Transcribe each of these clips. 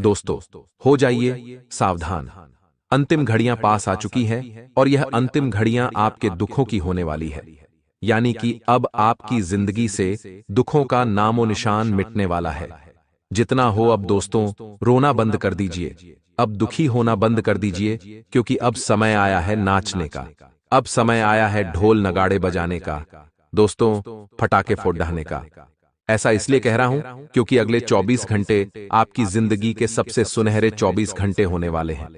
दोस्तों, हो जाइए सावधान। अंतिम घड़ियां पास आ चुकी हैं और यह अंतिम घड़ियां आपके दुखों की होने वाली है। यानी कि अब आपकी जिंदगी से दुखों का नामो निशान मिटने वाला है। जितना हो अब दोस्तों, रोना बंद कर दीजिए। अब दुखी होना बंद कर दीजिए, क्योंकि अब समय आया है नाचने का। अब समय आया है ढोल नगाड़े बजाने का, दोस्तों, फटाके फोड़ने का। ऐसा इसलिए कह रहा हूं क्योंकि अगले 24 घंटे आपकी जिंदगी के सबसे सुनहरे 24 घंटे होने वाले हैं।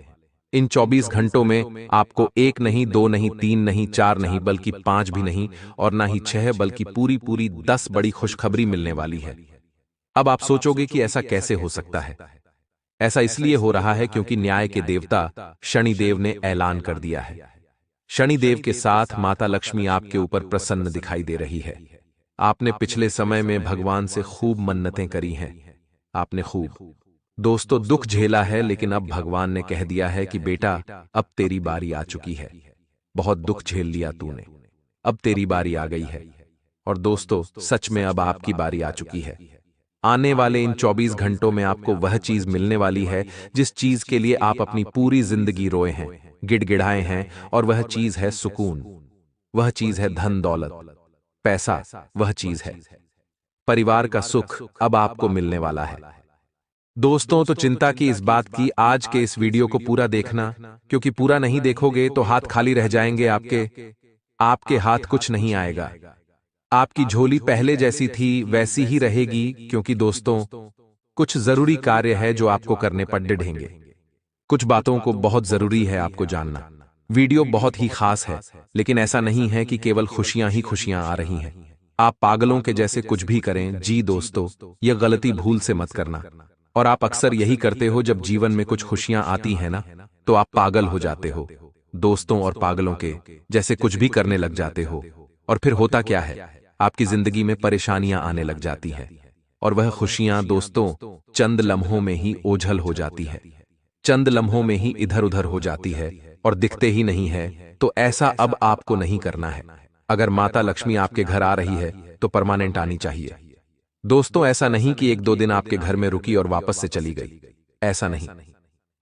इन 24 घंटों में आपको एक नहीं, दो नहीं, तीन नहीं, चार नहीं, बल्कि 5 भी नहीं और ना ही 6, बल्कि पूरी पूरी 10 बड़ी खुशखबरी मिलने वाली है। अब आप सोचोगे कि ऐसा कैसे हो सकता है। ऐसा इसलिए हो रहा है क्योंकि न्याय के देवता शनिदेव ने ऐलान कर दिया है। शनिदेव के साथ माता लक्ष्मी आपके ऊपर प्रसन्न दिखाई दे रही है। आपने पिछले समय में भगवान से खूब मन्नतें करी हैं। आपने खूब दोस्तों दुख झेला है, लेकिन अब भगवान ने कह दिया है कि बेटा, अब तेरी बारी आ चुकी है। बहुत दुख झेल लिया तूने, अब तेरी बारी आ गई है। और दोस्तों, सच में अब आपकी बारी आ चुकी है। आने वाले इन 24 घंटों में आपको वह चीज मिलने वाली है जिस चीज के लिए आप अपनी पूरी जिंदगी रोए हैं, गिड़गिड़ाए हैं, और वह चीज है सुकून। वह चीज है धन दौलत, पैसा। वह चीज है परिवार का सुख। अब आपको मिलने वाला है। दोस्तों, तो चिंता की इस बात की आज के इस वीडियो को पूरा देखना, क्योंकि पूरा नहीं देखोगे तो हाथ खाली रह जाएंगे आपके हाथ कुछ नहीं आएगा। आपकी झोली पहले जैसी थी वैसी ही रहेगी, क्योंकि दोस्तों, कुछ जरूरी कार्य है जो आपको करने पड़ ढेंगे। कुछ बातों को बहुत जरूरी है आपको जानना। वीडियो बहुत ही खास है, लेकिन ऐसा नहीं है कि केवल खुशियां ही खुशियां आ रही हैं। आप पागलों के जैसे कुछ भी करें, जी दोस्तों, यह गलती भूल से मत करना। और आप अक्सर यही करते हो, जब जीवन में कुछ खुशियां आती हैं ना, तो आप पागल हो जाते हो दोस्तों, और पागलों के जैसे कुछ भी करने लग जाते हो। और फिर होता क्या है, आपकी जिंदगी में परेशानियां आने लग जाती हैं, और वह खुशियां दोस्तों चंद लम्हों में ही ओझल हो जाती है, चंद लम्हों में ही इधर उधर हो जाती है और दिखते ही नहीं है। तो ऐसा अब आपको नहीं करना है। अगर माता लक्ष्मी आपके घर आ रही है तो परमानेंट आनी चाहिए दोस्तों। ऐसा नहीं कि 1-2 दिन आपके घर में रुकी और वापस से चली गई। ऐसा नहीं।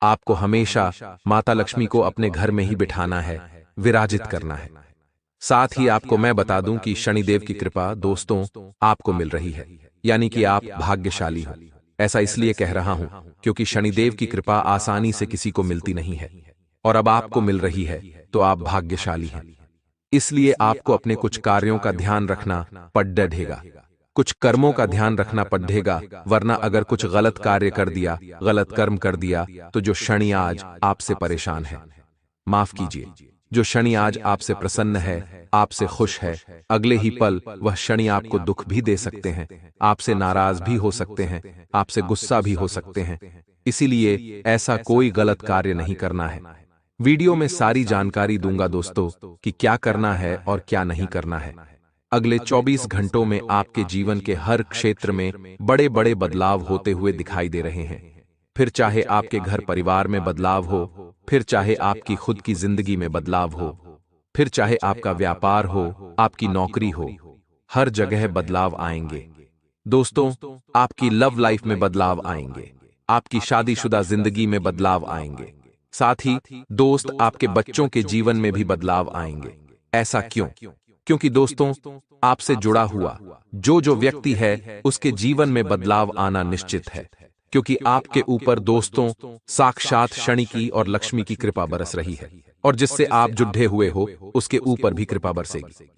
आपको हमेशा माता लक्ष्मी को अपने घर में ही बिठाना है, विराजित करना है। साथ ही आपको मैं बता दूं कि शनिदेव की कृपा दोस्तों आपको मिल रही है, यानी कि आप भाग्यशाली हो। ऐसा इसलिए कह रहा हूं क्योंकि शनिदेव की कृपा आसानी से किसी को मिलती नहीं है, और अब आपको मिल रही है तो आप भाग्यशाली हैं। इसलिए आपको अपने कुछ कार्यों का ध्यान रखना पड़ ढेगा, कुछ कर्मों का ध्यान रखना पड़ ढेगा, वरना अगर कुछ गलत कार्य कर दिया, गलत कर्म कर दिया, तो जो शनि आज आपसे परेशान है, माफ कीजिए, जो शनि आज आपसे प्रसन्न है, आपसे खुश है, अगले ही पल वह शनि आपको दुख भी दे सकते हैं, आपसे नाराज भी हो सकते हैं, आपसे गुस्सा भी हो सकते हैं। इसीलिए ऐसा कोई गलत कार्य नहीं करना है। वीडियो में सारी जानकारी दूंगा दोस्तों कि क्या करना है और क्या नहीं करना है। अगले 24 घंटों में आपके जीवन के हर क्षेत्र में बड़े बड़े बदलाव होते हुए दिखाई दे रहे हैं। फिर चाहे आपके घर परिवार में बदलाव हो, फिर चाहे आपकी खुद की जिंदगी में बदलाव हो, फिर चाहे आपका व्यापार हो, आपकी नौकरी हो, हर जगह बदलाव आएंगे दोस्तों। आपकी लव लाइफ में बदलाव आएंगे, आपकी शादीशुदा जिंदगी में बदलाव आएंगे, साथ ही दोस्त आपके बच्चों के जीवन में भी बदलाव आएंगे। ऐसा क्यों? क्योंकि दोस्तों, आपसे जुड़ा हुआ जो व्यक्ति है उसके जीवन में बदलाव आना निश्चित है, क्योंकि आपके ऊपर दोस्तों साक्षात शनि की और लक्ष्मी की कृपा बरस रही है, और जिससे आप जुड़े हुए हो उसके ऊपर भी कृपा बरसेगी।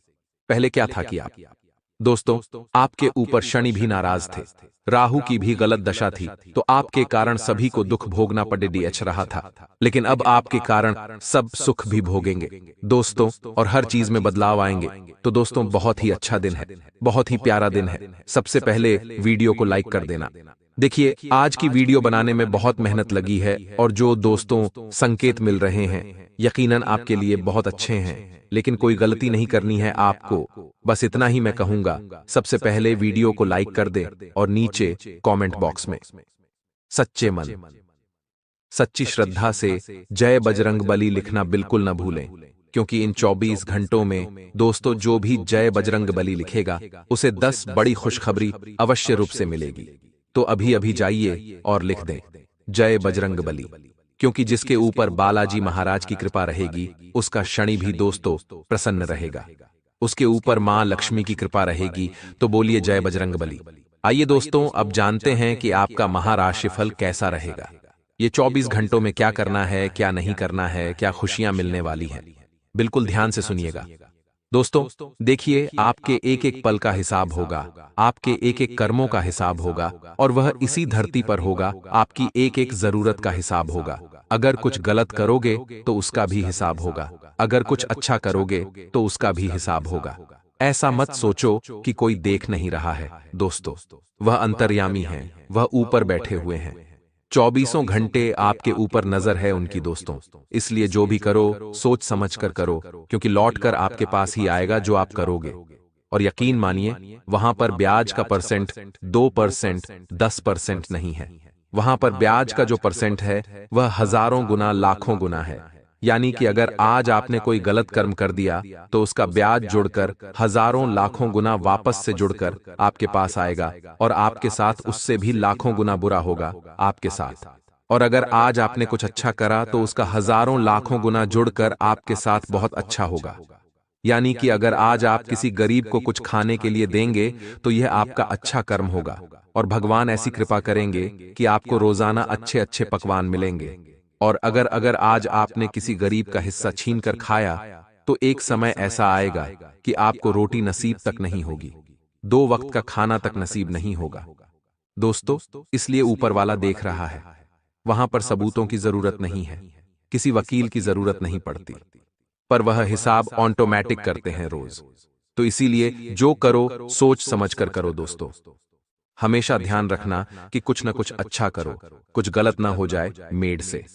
पहले क्या था कि आप दोस्तों, आपके ऊपर शनि भी नाराज थे, राहु की भी गलत दशा थी, तो आपके कारण सभी को दुख भोगना पड़ रहा था। लेकिन अब आपके कारण सब सुख भी भोगेंगे दोस्तों, और हर चीज में बदलाव आएंगे। तो दोस्तों, बहुत ही अच्छा दिन है, बहुत ही प्यारा दिन है। सबसे पहले वीडियो को लाइक कर देना। देखिए, आज की वीडियो बनाने में बहुत मेहनत लगी है, और जो दोस्तों संकेत मिल रहे हैं यकीनन आपके लिए बहुत अच्छे हैं, लेकिन कोई गलती नहीं करनी है आपको। बस इतना ही मैं कहूंगा, सबसे पहले वीडियो को लाइक कर दें और नीचे कमेंट बॉक्स में सच्चे मन, सच्ची श्रद्धा से जय बजरंगबली लिखना बिल्कुल न भूलें, क्योंकि इन 24 घंटों में दोस्तों जो भी जय बजरंगबली लिखेगा उसे 10 बड़ी खुशखबरी अवश्य रूप से मिलेगी। तो अभी अभी जाइए और लिख दें। जय बजरंग बली। क्योंकि जिसके ऊपर बालाजी महाराज की कृपा रहेगी उसका शनि भी दोस्तों प्रसन्न रहेगा। उसके ऊपर मां लक्ष्मी की कृपा रहेगी तो बोलिए जय बजरंग बली। आइए दोस्तों अब जानते हैं कि आपका महाराशिफल कैसा रहेगा। ये 24 घंटों में क्या करना है, क्या नहीं करना है, क्या खुशियां मिलने वाली हैं। बिल्कुल ध्यान से सुनिएगा दोस्तों। देखिए, आपके एक एक पल का हिसाब होगा, आपके एक एक कर्मों का हिसाब होगा, और वह इसी धरती पर होगा। आपकी एक एक जरूरत का हिसाब होगा। अगर कुछ गलत करोगे तो उसका भी हिसाब होगा, अगर कुछ अच्छा करोगे तो उसका भी हिसाब होगा। ऐसा मत सोचो कि कोई देख नहीं रहा है दोस्तों, वह अंतर्यामी हैं, वह ऊपर बैठे हुए हैं। 24 घंटे आपके ऊपर नजर है उनकी दोस्तों। इसलिए जो भी करो सोच समझ कर करो, क्योंकि लौट कर आपके पास ही आएगा जो आप करोगे। और यकीन मानिए, वहां पर ब्याज का परसेंट 2%, 10% नहीं है। वहां पर ब्याज का जो परसेंट है वह हजारों गुना, लाखों गुना है। यानी कि अगर आज आपने कोई गलत कर्म कर दिया तो उसका ब्याज जुड़कर हजारों लाखों गुना वापस से जुड़कर आपके पास आएगा, और आपके साथ उससे भी लाखों गुना बुरा होगा आपके साथ। और अगर आज आपने कुछ अच्छा करा तो उसका हजारों लाखों गुना जुड़कर आपके साथ बहुत अच्छा होगा। यानी कि अगर आज आप किसी गरीब को कुछ खाने के लिए देंगे तो यह आपका अच्छा कर्म होगा, और भगवान ऐसी कृपा करेंगे कि आपको रोजाना अच्छे अच्छे पकवान मिलेंगे। और अगर अगर आज आपने किसी गरीब का हिस्सा छीन कर खाया तो एक समय ऐसा आएगा कि आपको रोटी नसीब तक नहीं होगी, 2 वक्त का खाना तक नसीब नहीं होगा दोस्तों। इसलिए ऊपर वाला देख रहा है, वहां पर सबूतों की जरूरत नहीं है, किसी वकील की जरूरत नहीं पड़ती, पर वह हिसाब ऑटोमेटिक करते हैं रोज। तो इसीलिए जो करो सोच समझ कर करो दोस्तों। हमेशा ध्यान रखना कि कुछ न कुछ अच्छा करो, कुछ गलत ना हो जाए मेड से।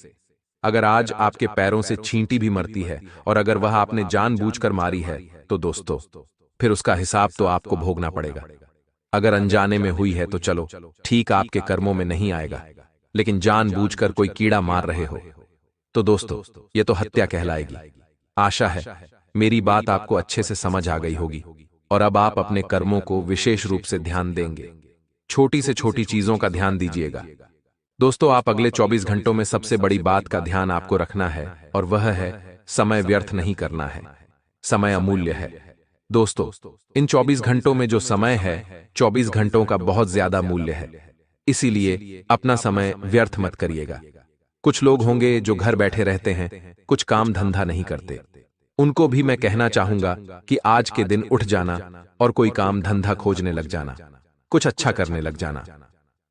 अगर आज आपके पैरों से चींटी भी मरती है और अगर वह आपने जानबूझकर मारी है तो दोस्तों फिर उसका हिसाब तो आपको भोगना पड़ेगा। अगर अनजाने में हुई है तो चलो ठीक, आपके कर्मों में नहीं आएगा, लेकिन जानबूझकर कोई कीड़ा मार रहे हो तो दोस्तों यह तो हत्या कहलाएगी। आशा है मेरी बात आपको अच्छे से समझ आ गई होगी, और अब आप अपने कर्मों को विशेष रूप से ध्यान देंगे। छोटी से छोटी चीजों का ध्यान दीजिएगा दोस्तों। आप अगले 24 घंटों में सबसे बड़ी बात का ध्यान आपको रखना है, और वह है समय व्यर्थ नहीं करना है। समय अमूल्य है दोस्तों। इन 24 घंटों में जो समय है 24 घंटों का बहुत ज्यादा मूल्य है, इसीलिए अपना समय व्यर्थ मत करिएगा। कुछ लोग होंगे जो घर बैठे रहते हैं, कुछ काम धंधा नहीं करते। उनको भी मैं कहना चाहूंगा कि आज के दिन उठ जाना और कोई काम धंधा खोजने लग जाना, कुछ अच्छा करने लग जाना।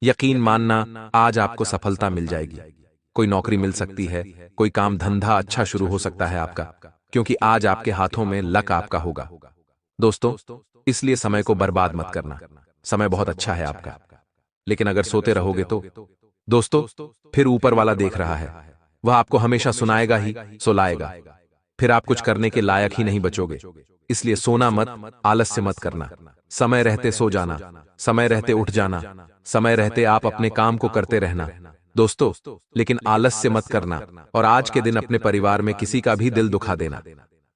यकीन मानना आज आपको सफलता मिल जाएगी, कोई नौकरी मिल सकती है, कोई काम धंधा अच्छा शुरू हो सकता है आपका, क्योंकि आज आपके हाथों में लक आपका होगा दोस्तों। इसलिए समय को बर्बाद मत करना। समय बहुत अच्छा है आपका, लेकिन अगर सोते रहोगे तो दोस्तों फिर ऊपर वाला देख रहा है, वह आपको हमेशा सुनाएगा ही सुलाएगा, फिर आप कुछ करने के लायक ही नहीं बचोगे। इसलिए सोना मत, आलस्य मत करना। समय रहते सो जाना, समय रहते उठ जाना, समय रहते आप अपने काम को करते रहना दोस्तों, लेकिन आलस्य मत करना। और आज के दिन अपने परिवार में किसी का भी दिल दुखा देना।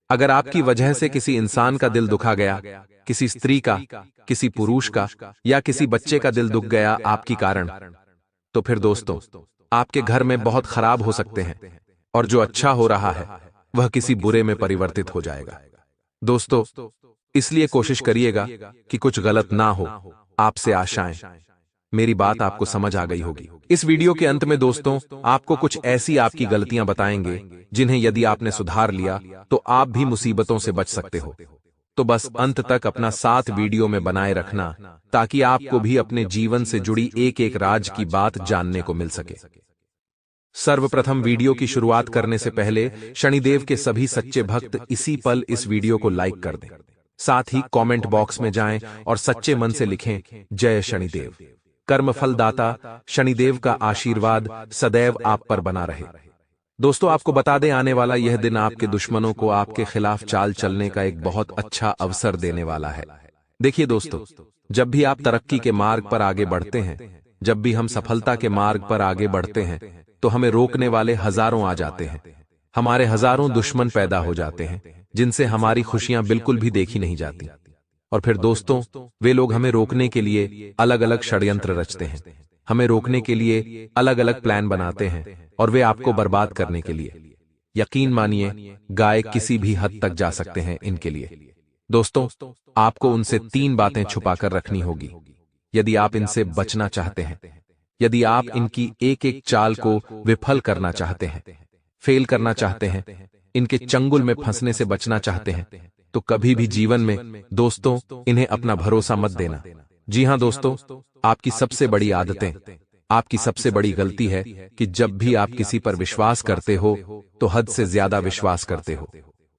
अगर आपकी वजह से किसी इंसान का दिल दुखा गया, किसी स्त्री का, किसी पुरुष का, या किसी बच्चे का दिल दुख गया आपकी कारण, तो फिर दोस्तों आपके घर में बहुत खराब हो सकते हैं, और जो अच्छा हो रहा है वह किसी बुरे में परिवर्तित हो जाएगा दोस्तों। इसलिए कोशिश करिएगा कि कुछ गलत ना हो आपसे आशाएं। मेरी बात आपको समझ आ गई होगी। इस वीडियो के अंत में दोस्तों आपको कुछ ऐसी आपकी गलतियां बताएंगे जिन्हें यदि आपने सुधार लिया तो आप भी मुसीबतों से बच सकते हो। तो बस अंत तक अपना साथ वीडियो में बनाए रखना, ताकि आपको भी अपने जीवन से जुड़ी एक एक राज की बात जानने को मिल सके। सर्वप्रथम वीडियो की शुरुआत करने से पहले शनिदेव के सभी सच्चे भक्त इसी पल इस वीडियो को लाइक कर दें। साथ ही कमेंट बॉक्स में जाएं और सच्चे मन से लिखें जय शनिदेव। कर्मफल दाता शनिदेव का आशीर्वाद सदैव आप पर बना रहे। दोस्तों आपको बता दें, आने वाला यह दिन आपके दुश्मनों को आपके खिलाफ चाल चलने का एक बहुत अच्छा अवसर देने वाला है। देखिए दोस्तों, जब भी आप तरक्की के मार्ग पर आगे बढ़ते हैं, जब भी हम सफलता के मार्ग पर आगे बढ़ते हैं, तो हमें रोकने वाले हजारों आ जाते हैं। हमारे हजारों दुश्मन पैदा हो जाते हैं जिनसे हमारी खुशियां बिल्कुल भी देखी नहीं जाती। और फिर दोस्तों वे लोग हमें रोकने के लिए अलग अलग षड्यंत्र रचते हैं, हमें रोकने के लिए अलग अलग प्लान बनाते हैं और वे आपको बर्बाद करने के लिए। यकीन मानिए, गाय किसी भी हद तक जा सकते हैं इनके लिए। दोस्तों, आपको उनसे 3 बातें छुपाकर रखनी होगी यदि आप इनसे बचना चाहते हैं। यदि आप इनकी एक एक चाल को विफल करना चाहते हैं, फेल करना चाहते हैं, इनके चंगुल में फंसने से बचना चाहते हैं, तो कभी भी जीवन में दोस्तों इन्हें अपना भरोसा मत देना। जी हां दोस्तों, आपकी सबसे बड़ी आदतें, आपकी सबसे बड़ी गलती है कि जब भी आप किसी पर विश्वास करते हो तो हद से ज्यादा विश्वास करते हो।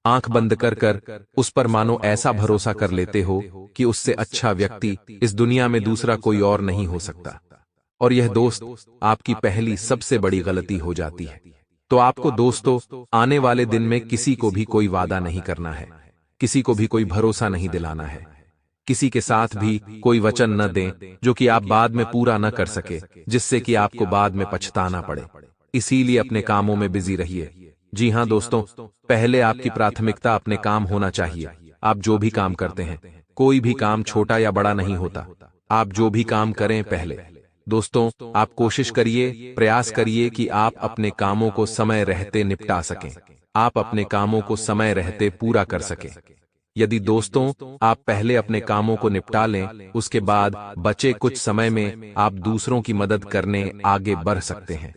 आंख बंद कर कर उस पर मानो ऐसा भरोसा कर लेते हो कि उससे अच्छा व्यक्ति इस दुनिया में दूसरा कोई और नहीं हो सकता। और यह दोस्त आपकी पहली सबसे बड़ी गलती हो जाती है। तो आपको दोस्तों आने वाले दिन में किसी को भी कोई वादा नहीं करना है, किसी को भी कोई भरोसा नहीं दिलाना है, किसी के साथ भी कोई वचन न दें जो कि आप बाद में पूरा न कर सके, जिससे कि आपको बाद में पछताना पड़े। इसीलिए अपने कामों में बिजी रहिए। जी हां दोस्तों, पहले आपकी प्राथमिकता अपने काम होना चाहिए। आप जो भी काम करते हैं, कोई भी काम छोटा या बड़ा नहीं होता। आप जो भी काम करें पहले दोस्तों, आप कोशिश करिए, प्रयास करिए कि आप अपने कामों को समय रहते निपटा सकें, आप अपने कामों को समय रहते पूरा कर सकें। यदि दोस्तों आप पहले अपने कामों को निपटा लें, उसके बाद बचे कुछ समय में आप दूसरों की मदद करने आगे बढ़ सकते हैं।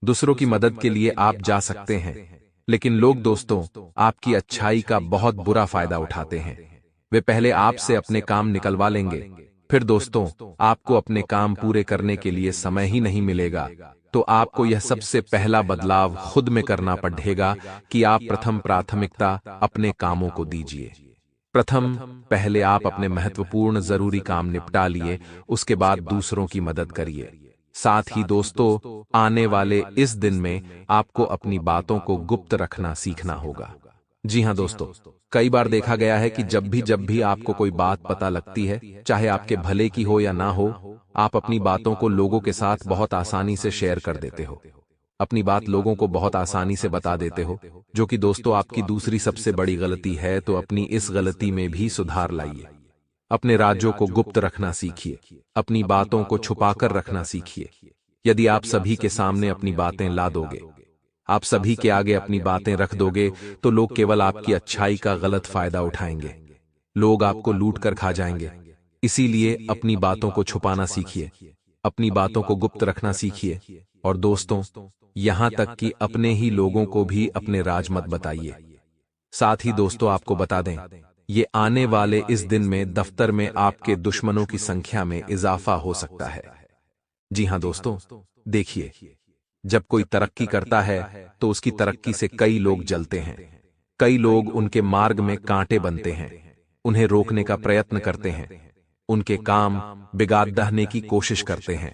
दूसरों की मदद के लिए आप जा सकते हैं, लेकिन लोग दोस्तों आपकी अच्छाई का बहुत बुरा फायदा उठाते हैं। वे पहले आपसे अपने काम निकलवा लेंगे, फिर दोस्तों आपको अपने काम पूरे करने के लिए समय ही नहीं मिलेगा। तो आपको यह सबसे पहला बदलाव खुद में करना पड़ेगा कि आप प्रथम प्राथमिकता अपने कामों को दीजिए। पहले आप अपने महत्वपूर्ण जरूरी काम निपटा लिए, उसके बाद दूसरों की मदद करिए। साथ ही दोस्तों आने वाले इस दिन में आपको अपनी बातों को गुप्त रखना सीखना होगा। जी हां दोस्तों, कई बार देखा गया है कि जब भी आपको कोई बात पता लगती है, चाहे आपके भले की हो या ना हो, आप अपनी बातों को लोगों के साथ बहुत आसानी से शेयर कर देते हो, अपनी बात लोगों को बहुत आसानी से बता देते हो, जो कि दोस्तों आपकी दूसरी सबसे बड़ी गलती है। तो अपनी इस गलती में भी सुधार लाइए। अपने राज्यों को गुप्त रखना सीखिए, अपनी बातों को छुपाकर रखना सीखिए। यदि आप सभी के सामने अपनी बातें ला दोगे, आप सभी के आगे अपनी बातें रख दोगे, तो लोग केवल आपकी अच्छाई का गलत फायदा उठाएंगे, लोग आपको लूट कर खा जाएंगे। इसीलिए अपनी बातों को छुपाना सीखिए, अपनी बातों को गुप्त रखना सीखिए। और दोस्तों यहां तक कि अपने ही लोगों को भी अपने राज मत बताइए। साथ ही दोस्तों आपको बता दें, ये आने वाले इस दिन में दफ्तर में आपके दुश्मनों की संख्या में इजाफा हो सकता है। जी हां दोस्तों, देखिए, जब कोई तरक्की करता है तो उसकी तरक्की से कई लोग जलते हैं, कई लोग उनके मार्ग में कांटे बनते हैं, उन्हें रोकने का प्रयत्न करते हैं, उनके काम बिगाड़ने की कोशिश करते हैं।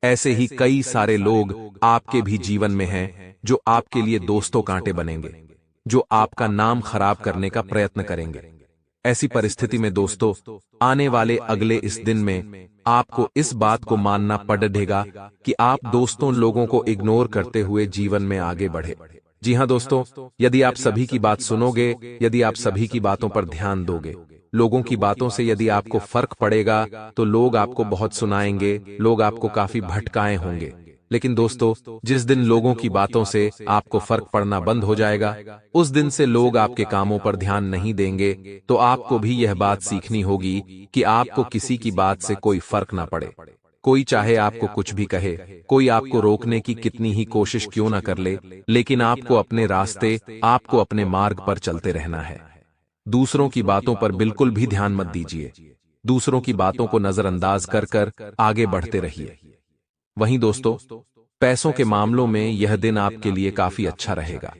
ऐसे ही कई सारे लोग आपके भी जीवन में हैं जो आपके लिए दोस्तों कांटे बनेंगे, जो आपका नाम खराब करने का प्रयत्न करेंगे। ऐसी परिस्थिति में दोस्तों आने वाले अगले इस दिन में आपको इस बात को मानना पड़ेगा कि आप दोस्तों लोगों को इग्नोर करते हुए जीवन में आगे बढ़े। जी हां दोस्तों, यदि आप सभी की बात सुनोगे, यदि आप सभी की बातों पर ध्यान दोगे, लोगों की बातों से यदि आपको फर्क पड़ेगा, तो लोग आपको बहुत सुनाएंगे, लोग आपको काफी भटकाए होंगे। लेकिन दोस्तों जिस दिन लोगों की बातों से आपको फर्क पड़ना बंद हो जाएगा, उस दिन से लोग आपके कामों पर ध्यान नहीं देंगे। तो आपको भी यह बात सीखनी होगी कि आपको किसी की बात से कोई फर्क ना पड़े। कोई चाहे आपको कुछ भी कहे, कोई आपको रोकने की कितनी ही कोशिश क्यों ना कर ले, लेकिन आपको अपने रास्ते, आपको अपने मार्ग पर चलते रहना है। दूसरों की बातों पर बिल्कुल भी ध्यान मत दीजिए, दूसरों की बातों को नजरअंदाज कर कर आगे बढ़ते रहिए। वहीं दोस्तों पैसों के मामलों में यह दिन आपके लिए काफी अच्छा रहेगा,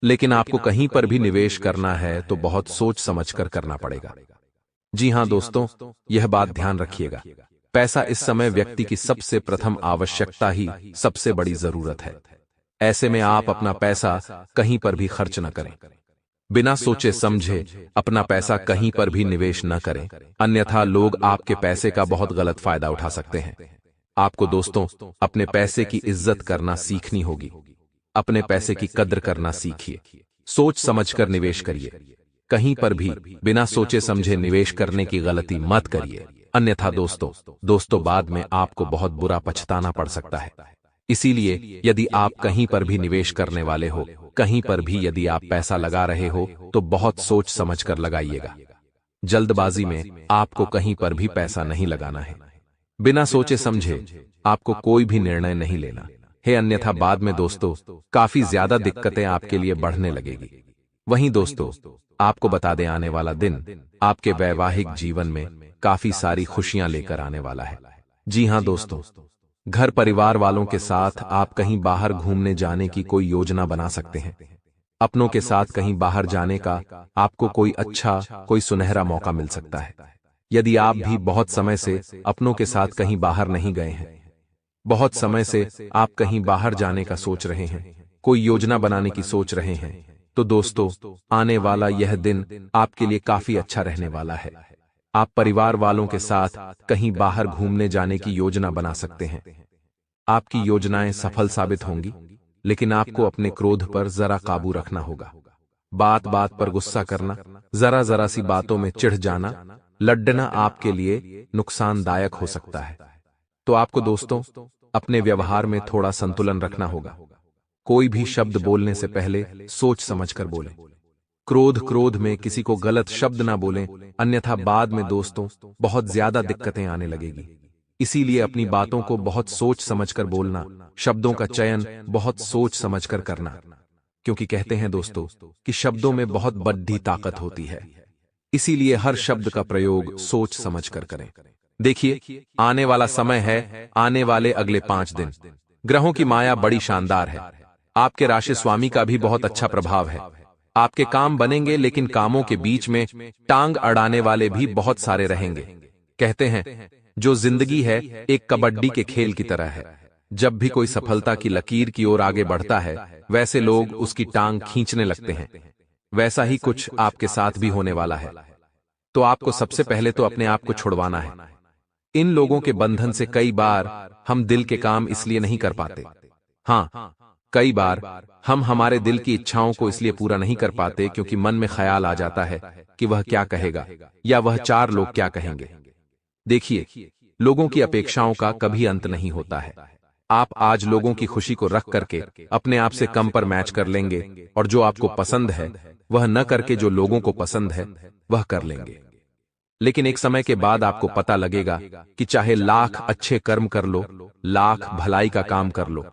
लेकिन आपको कहीं पर भी निवेश करना है तो बहुत सोच समझकर करना पड़ेगा। जी हां दोस्तों, यह बात ध्यान रखिएगा, पैसा इस समय व्यक्ति की सबसे प्रथम आवश्यकता ही सबसे बड़ी जरूरत है। ऐसे में आप अपना पैसा कहीं पर भी खर्च न करें, बिना सोचे समझे अपना पैसा कहीं पर भी निवेश न करें, अन्यथा लोग आपके पैसे का बहुत गलत फायदा उठा सकते हैं। आपको दोस्तों अपने पैसे की इज्जत करना सीखनी होगी, अपने पैसे की कद्र करना सीखिए, सोच समझकर निवेश करिए, कहीं पर भी बिना सोचे समझे निवेश करने की गलती मत करिए। अन्यथा दोस्तों बाद में आपको बहुत बुरा पछताना पड़ सकता है। इसीलिए यदि आप कहीं पर भी निवेश करने वाले हो, कहीं पर भी यदि आप पैसा लगा रहे हो, तो बहुत सोच समझ कर लगाइएगा। जल्दबाजी में आपको कहीं पर भी पैसा नहीं लगाना है। बिना सोचे समझे आपको कोई भी निर्णय नहीं लेना है, अन्यथा बाद में काफी ज्यादा दिक्कतें आपके लिए बढ़ने लगेगी। वहीं आपको बता दें, आने वाला दिन आपके वैवाहिक जीवन में काफी सारी खुशियां लेकर आने वाला है। जी हां घर परिवार वालों के साथ आप कहीं बाहर घूमने जाने की कोई योजना बना सकते हैं। अपनों के साथ कहीं बाहर जाने का आपको कोई सुनहरा मौका मिल सकता है। यदि आप भी बहुत समय से अपनों के साथ कहीं बाहर नहीं गए हैं, बहुत समय से आप कहीं बाहर जाने का सोच रहे हैं, कोई योजना बनाने की सोच रहे हैं, तो आने वाला यह दिन आपके लिए काफी अच्छा रहने वाला है। आप परिवार वालों के साथ कहीं बाहर घूमने जाने की योजना बना सकते हैं। आपकी योजनाएं सफल साबित होंगी, लेकिन आपको अपने क्रोध पर जरा काबू रखना होगा। बात बात पर गुस्सा करना, जरा सी बातों में चिढ़ जाना, लड़ना आपके लिए नुकसानदायक हो सकता है। तो आपको अपने व्यवहार में थोड़ा संतुलन रखना होगा। कोई भी शब्द बोलने से पहले सोच समझकर बोलें। क्रोध में किसी को गलत शब्द ना बोलें, अन्यथा बाद में बहुत ज्यादा दिक्कतें आने लगेगी। इसीलिए अपनी बातों को बहुत सोच समझकर बोलना, शब्दों का चयन बहुत सोच समझकर करना, क्योंकि कहते हैं कि शब्दों में बहुत बड़ी ताकत होती है। इसीलिए हर शब्द का प्रयोग सोच समझकर करें। देखिए, आने वाला समय है, आने वाले अगले 5 दिन ग्रहों की माया बड़ी शानदार है। आपके राशि स्वामी का भी बहुत अच्छा प्रभाव है। आपके काम बनेंगे, लेकिन कामों के बीच में टांग अड़ाने वाले भी बहुत सारे रहेंगे। कहते हैं जो जिंदगी है एक कबड्डी के खेल की तरह है। जब भी कोई सफलता की लकीर की ओर आगे बढ़ता है, वैसे लोग उसकी टांग खींचने लगते हैं। वैसा ही कुछ आपके साथ भी होने वाला है। तो आपको सबसे पहले अपने आप को छुड़वाना है। इन लोगों के बंधन से कई बार हम दिल के काम इसलिए नहीं कर पाते। हाँ, कई बार हम हमारे दिल की इच्छाओं को इसलिए पूरा नहीं कर पाते क्योंकि मन में ख्याल आ जाता है कि वह क्या कहेगा या वह 4 लोग क्या कहेंगे। देखिए, लोगों की अपेक्षाओं का कभी अंत नहीं होता है। आप आज लोगों की खुशी को रख करके अपने आप से कम पर मैच कर लेंगे, और जो आपको पसंद है वह न करके जो लोगों को पसंद है वह कर लेंगे। लेकिन एक समय के बाद आपको पता लगेगा कि चाहे लाख अच्छे कर्म कर लो, लाख भलाई का काम कर लो,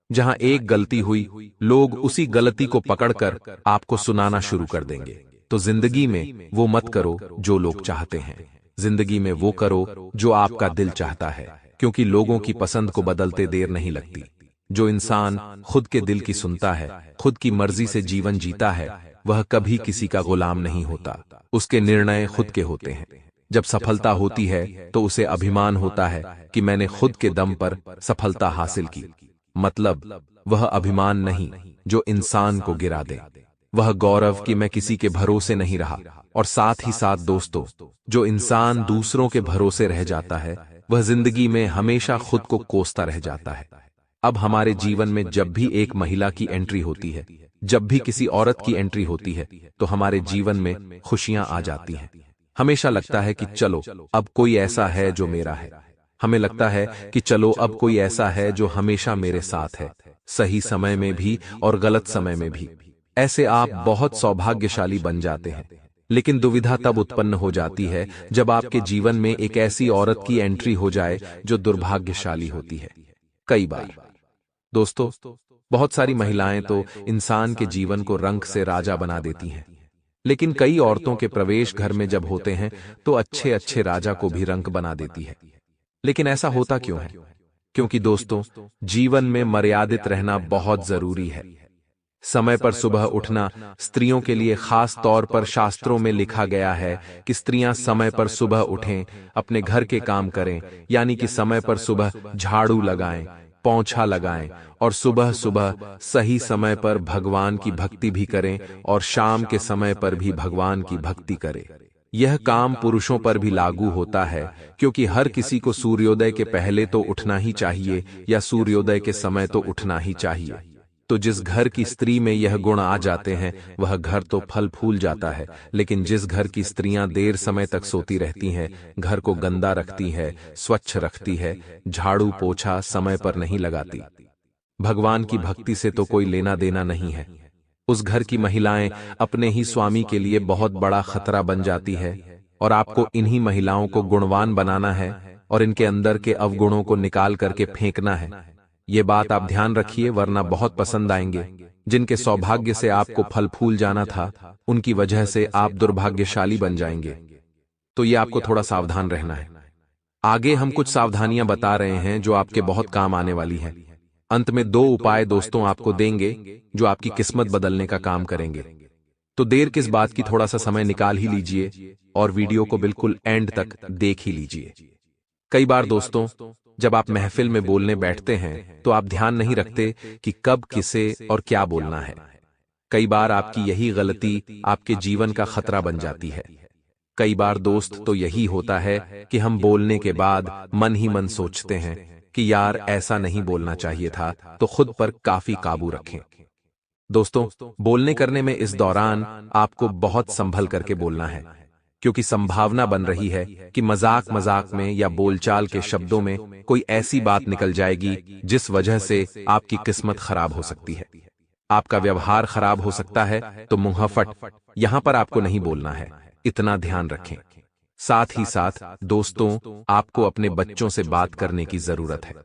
जहां एक गलती हुई, लोग उसी गलती को पकड़कर आपको सुनाना शुरू कर देंगे। तो जिंदगी में वो मत करो जो लोग चाहते हैं, जिंदगी में वो करो जो आपका दिल चाहता है, क्योंकि लोगों की पसंद को बदलते देर नहीं लगती। जो इंसान खुद के दिल की सुनता है, खुद की मर्जी से जीवन जीता है, वह कभी किसी का गुलाम नहीं होता। उसके निर्णय खुद के होते हैं। जब सफलता होती है तो उसे अभिमान होता है कि मैंने खुद के दम पर सफलता हासिल की। मतलब वह अभिमान नहीं जो इंसान को गिरा दे, वह गौरव कि मैं किसी के भरोसे नहीं रहा। और साथ ही साथ जो इंसान दूसरों के भरोसे रह जाता है, वह जिंदगी में हमेशा खुद को कोसता रह जाता है। अब हमारे जीवन में जब भी एक महिला की एंट्री होती है, जब भी किसी औरत की एंट्री होती है, तो हमारे जीवन में खुशियां आ जाती हैं। हमेशा लगता है कि चलो अब कोई ऐसा है जो मेरा है। हमें लगता है कि चलो अब कोई ऐसा है जो हमेशा मेरे साथ है, सही समय में भी और गलत समय में भी। ऐसे आप बहुत सौभाग्यशाली बन जाते हैं। लेकिन दुविधा तब उत्पन्न हो जाती है जब आपके जीवन में एक ऐसी औरत की एंट्री हो जाए जो दुर्भाग्यशाली होती है। कई बार बहुत सारी महिलाएं तो इंसान के जीवन को रंग से राजा बना देती हैं, लेकिन कई औरतों के प्रवेश घर में जब होते हैं तो अच्छे अच्छे राजा को भी रंक बना देती है। लेकिन ऐसा होता क्यों है? क्योंकि जीवन में मर्यादित रहना बहुत जरूरी है। समय पर सुबह उठना स्त्रियों के लिए खास तौर पर शास्त्रों में लिखा गया है कि स्त्रियां समय पर सुबह उठें, अपने घर के काम करें, यानी कि समय पर सुबह झाड़ू लगाएं, पोंछा लगाएं, और सुबह सुबह सही समय पर भगवान की भक्ति भी करें, और शाम के समय पर भी भगवान की भक्ति करें। यह काम पुरुषों पर भी लागू होता है, क्योंकि हर किसी को सूर्योदय के पहले तो उठना ही चाहिए या सूर्योदय के समय तो उठना ही चाहिए। तो जिस घर की स्त्री में यह गुण आ जाते हैं वह घर तो फल फूल जाता है, लेकिन जिस घर की स्त्रियां देर समय तक सोती रहती हैं, घर को गंदा रखती है, स्वच्छ रखती है, झाड़ू पोछा समय पर नहीं लगाती, भगवान की भक्ति से तो कोई लेना देना नहीं है, उस घर की महिलाएं अपने ही स्वामी के लिए बहुत बड़ा खतरा बन जाती है। और आपको इन्हीं महिलाओं को गुणवान बनाना है और इनके अंदर के अवगुणों को निकाल करके फेंकना है। ये बात आप ध्यान रखिए, वरना बहुत पसंद आएंगे। जिनके सौभाग्य से आपको फल फूल जाना था, उनकी वजह से आप दुर्भाग्यशाली बन जाएंगे। तो ये आपको थोड़ा सावधान रहना है। आगे हम कुछ सावधानियां बता रहे हैं जो आपके बहुत काम आने वाली है। अंत में 2 उपाय दोस्तों आपको देंगे जो आपकी किस्मत बदलने का काम करेंगे। तो देर किस बात की, थोड़ा सा समय निकाल ही लीजिए और वीडियो को बिल्कुल एंड तक देख ही लीजिए। कई बार दोस्तों, जब आप महफिल में बोलने बैठते हैं तो आप ध्यान नहीं रखते कि कब किसे और क्या बोलना है। कई बार आपकी यही गलती आपके जीवन का खतरा बन जाती है। कई बार दोस्त तो यही होता है कि हम बोलने के बाद मन ही मन सोचते हैं कि यार ऐसा नहीं बोलना चाहिए था, तो खुद पर काफी काबू रखें। दोस्तों, बोलने करने में इस दौरान आपको बहुत संभल करके बोलना है, क्योंकि संभावना बन रही है कि मजाक मजाक में या बोलचाल के शब्दों में कोई ऐसी बात निकल जाएगी जिस वजह से आपकी किस्मत खराब हो सकती है, आपका व्यवहार खराब हो सकता है। तो मुंहफट यहां पर आपको नहीं बोलना है, इतना ध्यान रखें। साथ ही साथ दोस्तों, आपको अपने बच्चों से बात करने की जरूरत है।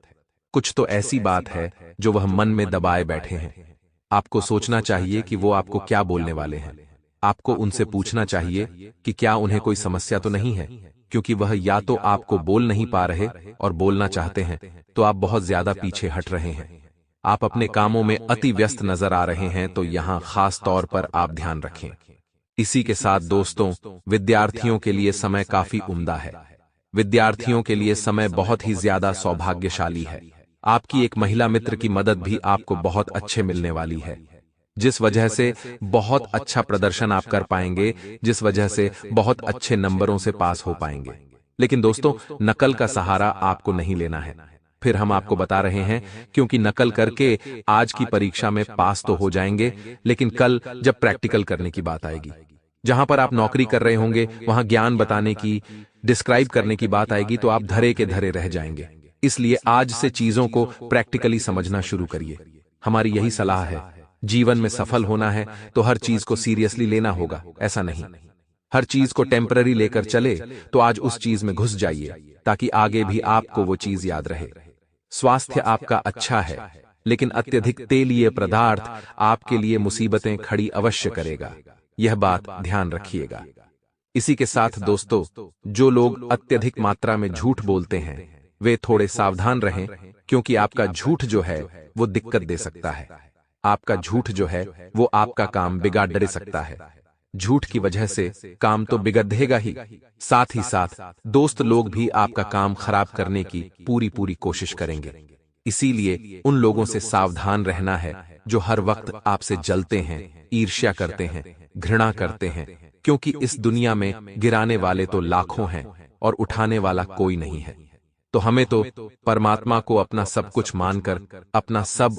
कुछ तो ऐसी बात है जो वह मन में दबाए बैठे हैं। आपको सोचना चाहिए कि वो आपको क्या बोलने वाले हैं। आपको उनसे पूछना चाहिए कि क्या उन्हें कोई समस्या तो नहीं है, क्योंकि वह या तो आपको बोल नहीं पा रहे और बोलना चाहते हैं तो आप बहुत ज्यादा पीछे हट रहे हैं। आप अपने कामों में अति व्यस्त नजर आ रहे हैं, तो यहां खास तौर पर आप ध्यान रखें। इसी के साथ दोस्तों, विद्यार्थियों के लिए समय काफी उम्दा है। विद्यार्थियों के लिए समय बहुत ही ज्यादा सौभाग्यशाली है। आपकी एक महिला मित्र की मदद भी आपको बहुत अच्छे मिलने वाली है, जिस वजह से बहुत अच्छा प्रदर्शन आप कर पाएंगे, जिस वजह से बहुत अच्छे नंबरों से पास हो पाएंगे। लेकिन दोस्तों, नकल का सहारा आपको नहीं लेना है। फिर हम आपको बता रहे हैं, क्योंकि नकल करके आज की परीक्षा में पास तो हो जाएंगे, लेकिन कल जब प्रैक्टिकल करने की बात आएगी, जहां पर आप नौकरी कर रहे होंगे, वहां ज्ञान बताने की, डिस्क्राइब करने की बात आएगी, तो आप धरे के धरे रह जाएंगे। इसलिए आज से चीजों को प्रैक्टिकली समझना शुरू करिए। हमारी यही सलाह है। जीवन में सफल होना है तो हर चीज को सीरियसली लेना होगा, ऐसा नहीं। हर चीज को टेम्पररी लेकर चले तो आज उस चीज में घुस जाइए, ताकि आगे भी आपको वो चीज याद रहे। स्वास्थ्य आपका अच्छा है, लेकिन अत्यधिक तेलीय पदार्थ आपके लिए मुसीबतें खड़ी अवश्य करेगा, यह बात ध्यान रखिएगा। इसी के साथ दोस्तों, जो लोग अत्यधिक मात्रा में झूठ बोलते हैं वे थोड़े सावधान रहें, क्योंकि आपका झूठ जो है वो दिक्कत दे सकता है। आपका झूठ जो है वो आपका काम बिगाड़ सकता है। झूठ की वजह से काम तो बिगड़ेगा ही, साथ ही साथ दोस्त लोग भी आपका काम खराब करने की पूरी कोशिश करेंगे। इसीलिए उन लोगों से सावधान रहना है जो हर वक्त आपसे जलते हैं, ईर्ष्या करते हैं, घृणा करते हैं, क्योंकि इस दुनिया में गिराने वाले तो लाखों हैं और उठाने वाला कोई नहीं है। तो हमें तो परमात्मा को अपना सब कुछ मानकर अपना सब